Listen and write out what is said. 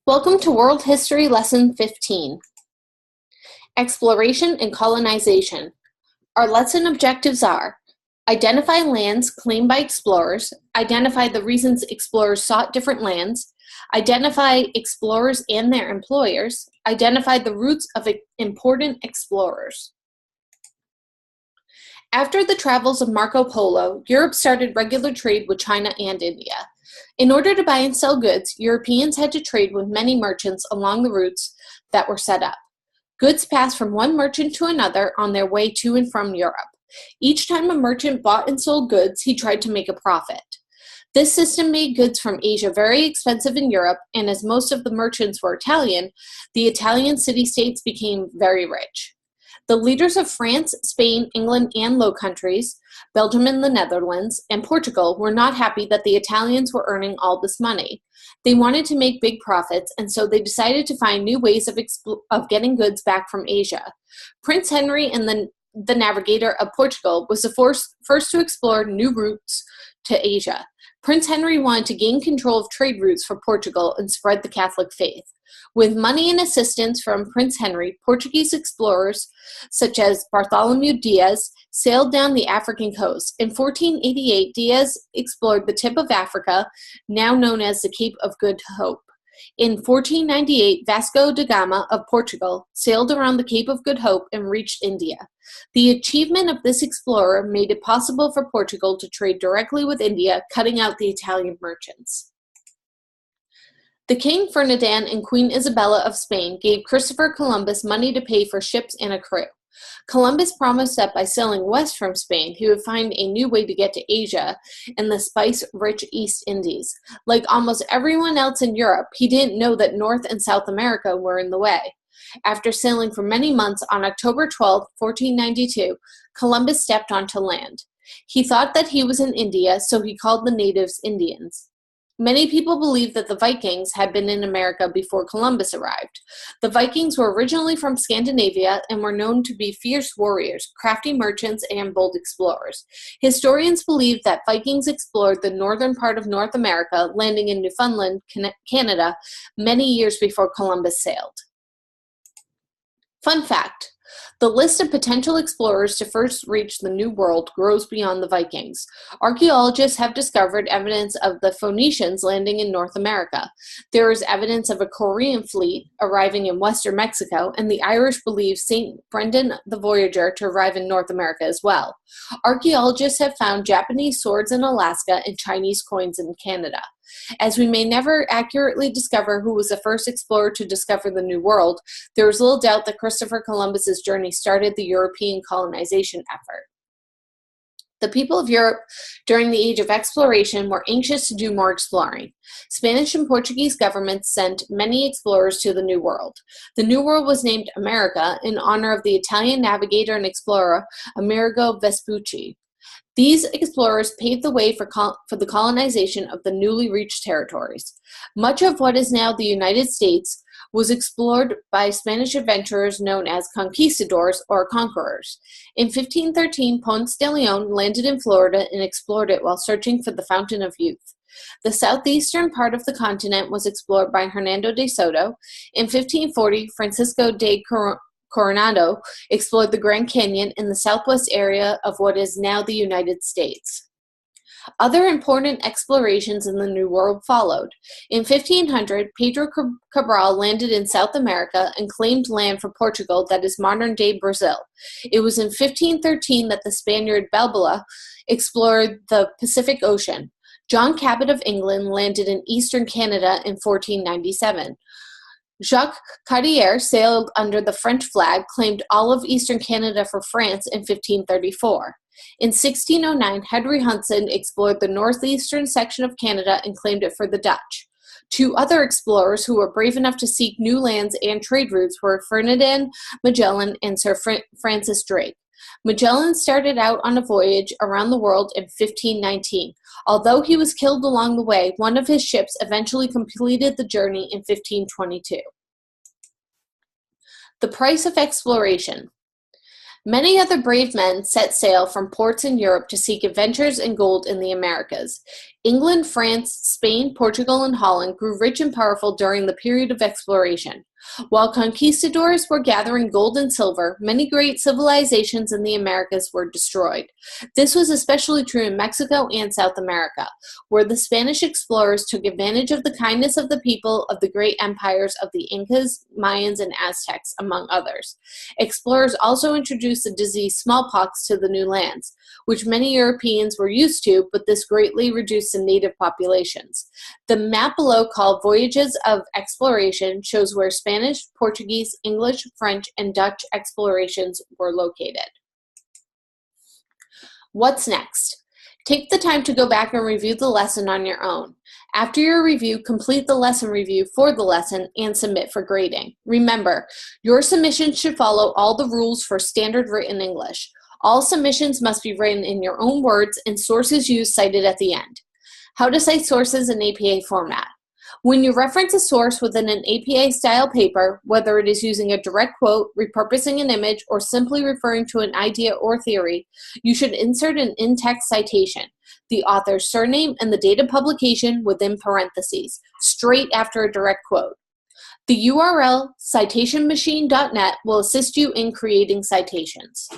Welcome to World History Lesson 15, Exploration and Colonization. Our lesson objectives are: identify lands claimed by explorers, identify the reasons explorers sought different lands, identify explorers and their employers, identify the routes of important explorers. After the travels of Marco Polo, Europe started regular trade with China and India. In order to buy and sell goods, Europeans had to trade with many merchants along the routes that were set up. Goods passed from one merchant to another on their way to and from Europe. Each time a merchant bought and sold goods, he tried to make a profit. This system made goods from Asia very expensive in Europe, and as most of the merchants were Italian, the Italian city-states became very rich. The leaders of France, Spain, England, and Low Countries, Belgium and the Netherlands, and Portugal were not happy that the Italians were earning all this money. They wanted to make big profits, and so they decided to find new ways of getting goods back from Asia. Prince Henry and the navigator of Portugal was the first to explore new routes to Asia. Prince Henry wanted to gain control of trade routes for Portugal and spread the Catholic faith. With money and assistance from Prince Henry, Portuguese explorers such as Bartholomew Diaz sailed down the African coast. In 1488, Diaz explored the tip of Africa, now known as the Cape of Good Hope. In 1498, Vasco da Gama of Portugal sailed around the Cape of Good Hope and reached India. The achievement of this explorer made it possible for Portugal to trade directly with India, cutting out the Italian merchants. The King Ferdinand and Queen Isabella of Spain gave Christopher Columbus money to pay for ships and a crew. Columbus promised that by sailing west from Spain, he would find a new way to get to Asia and the spice-rich East Indies. Like almost everyone else in Europe, he didn't know that North and South America were in the way. After sailing for many months, on October 12, 1492, Columbus stepped onto land. He thought that he was in India, so he called the natives Indians. Many people believe that the Vikings had been in America before Columbus arrived. The Vikings were originally from Scandinavia and were known to be fierce warriors, crafty merchants, and bold explorers. Historians believe that Vikings explored the northern part of North America, landing in Newfoundland, Canada, many years before Columbus sailed. Fun fact: the list of potential explorers to first reach the New World grows beyond the Vikings. Archaeologists have discovered evidence of the Phoenicians landing in North America. There is evidence of a Korean fleet arriving in western Mexico, and the Irish believe St. Brendan the Voyager to arrive in North America as well. Archaeologists have found Japanese swords in Alaska and Chinese coins in Canada. As we may never accurately discover who was the first explorer to discover the New World, there is little doubt that Christopher Columbus's journey started the European colonization effort. The people of Europe during the Age of Exploration were anxious to do more exploring. Spanish and Portuguese governments sent many explorers to the New World. The New World was named America in honor of the Italian navigator and explorer Amerigo Vespucci. These explorers paved the way for the colonization of the newly reached territories. Much of what is now the United States was explored by Spanish adventurers known as conquistadors or conquerors. In 1513, Ponce de Leon landed in Florida and explored it while searching for the Fountain of Youth. The southeastern part of the continent was explored by Hernando de Soto. In 1540, Francisco de Coronado explored the Grand Canyon in the southwest area of what is now the United States. Other important explorations in the New World followed. In 1500, Pedro Cabral landed in South America and claimed land for Portugal that is modern-day Brazil. It was in 1513 that the Spaniard Balboa explored the Pacific Ocean. John Cabot of England landed in eastern Canada in 1497. Jacques Cartier sailed under the French flag, claimed all of eastern Canada for France in 1534. In 1609, Henry Hudson explored the northeastern section of Canada and claimed it for the Dutch. Two other explorers who were brave enough to seek new lands and trade routes were Ferdinand Magellan and Sir Francis Drake. Magellan started out on a voyage around the world in 1519. Although he was killed along the way, one of his ships eventually completed the journey in 1522. The price of exploration. Many other brave men set sail from ports in Europe to seek adventures and gold in the Americas. England, France, Spain, Portugal, and Holland grew rich and powerful during the period of exploration. While conquistadors were gathering gold and silver, many great civilizations in the Americas were destroyed. This was especially true in Mexico and South America, where the Spanish explorers took advantage of the kindness of the people of the great empires of the Incas, Mayans, and Aztecs, among others. Explorers also introduced the disease smallpox to the new lands, which many Europeans were used to, but this greatly reduced the native populations. The map below, called Voyages of Exploration, shows where Spanish, Portuguese, English, French, and Dutch explorations were located. What's next? Take the time to go back and review the lesson on your own. After your review, complete the lesson review for the lesson and submit for grading. Remember, your submission should follow all the rules for standard written English. All submissions must be written in your own words and sources used cited at the end. How to cite sources in APA format. When you reference a source within an APA-style paper, whether it is using a direct quote, repurposing an image, or simply referring to an idea or theory, you should insert an in-text citation, the author's surname and the date of publication within parentheses, straight after a direct quote. The URL citationmachine.net will assist you in creating citations.